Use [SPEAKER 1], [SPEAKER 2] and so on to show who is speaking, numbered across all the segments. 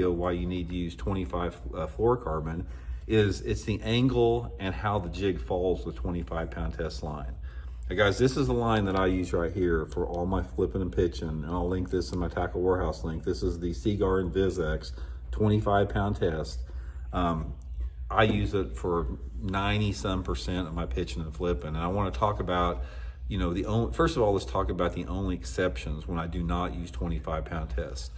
[SPEAKER 1] why you need to use 25 fluorocarbon is it's the angle and how the jig falls with 25-pound test line. Now guys, this is the line that I use right here for all my flipping and pitching, and I'll link this in my Tackle Warehouse link. This is the Seaguar Invis-X 25-pound test. I use it for 90-some% of my pitching and flipping, and I want to talk about, first of all, let's talk about the only exceptions when I do not use 25-pound test.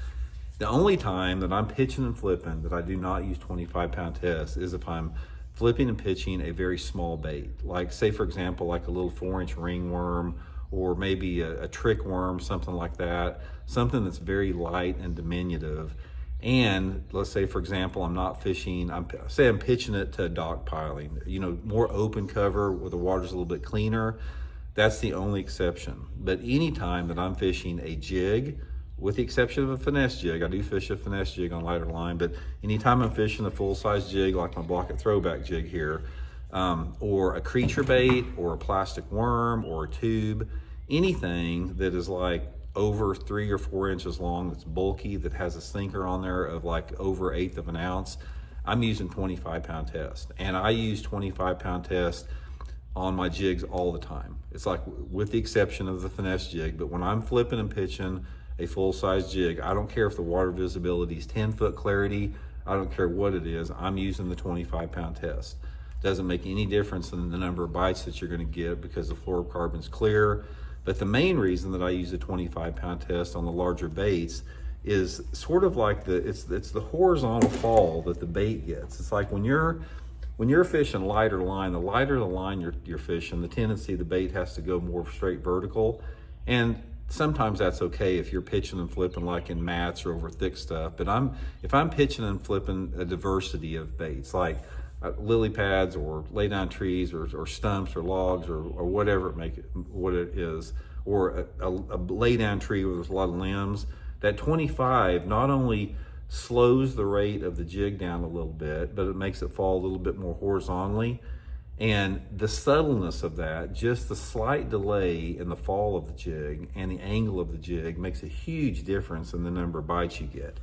[SPEAKER 1] The only time that I'm pitching and flipping that I do not use 25-pound test is if I'm flipping and pitching a very small bait. Like, say for example, like a little 4-inch ringworm, or maybe a trick worm, something like that. Something that's very light and diminutive. And let's say, for example, I'm not fishing, I'm pitching it to dock piling, more open cover where the water's a little bit cleaner. That's the only exception. But anytime that I'm fishing a jig, with the exception of a finesse jig, I do fish a finesse jig on lighter line, but anytime I'm fishing a full-size jig like my Block It Throwback jig here, or a creature bait, or a plastic worm, or a tube, anything that is like over 3 or 4 inches long, that's bulky, that has a sinker on there of like over 1/8 of an ounce, I'm using 25-pound test. And I use 25-pound test on my jigs all the time. It's like, with the exception of the finesse jig, but when I'm flipping and pitching a full-size jig, I don't care if the water visibility is 10-foot clarity, I don't care what it is, I'm using the 25-pound test. Doesn't make any difference in the number of bites that you're going to get because the fluorocarbon's clear. But the main reason that I use the 25-pound test on the larger baits is sort of like it's the horizontal fall that the bait gets. It's like when you're fishing lighter line, the lighter the line you're fishing, the tendency the bait has to go more straight vertical. And sometimes that's okay if you're pitching and flipping like in mats or over thick stuff. But if I'm pitching and flipping a diversity of baits, like lily pads or lay down trees or stumps or logs or whatever what it is, or a lay down tree where there's a lot of limbs, that 25 not only slows the rate of the jig down a little bit, but it makes it fall a little bit more horizontally. And the subtleness of that, just the slight delay in the fall of the jig and the angle of the jig, makes a huge difference in the number of bites you get.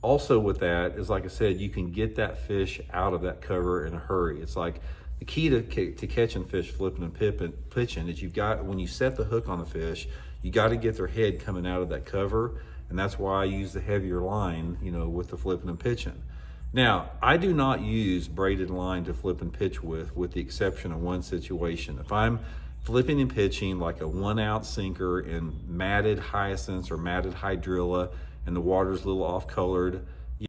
[SPEAKER 1] Also with that is, like I said, you can get that fish out of that cover in a hurry. It's like the key to catching fish flipping and pitching is when you set the hook on the fish, you got to get their head coming out of that cover. And that's why I use the heavier line, with the flipping and pitching. Now, I do not use braided line to flip and pitch with the exception of one situation. If I'm flipping and pitching like a 1 ounce sinker in matted hyacinths or matted hydrilla, and the water's a little off colored,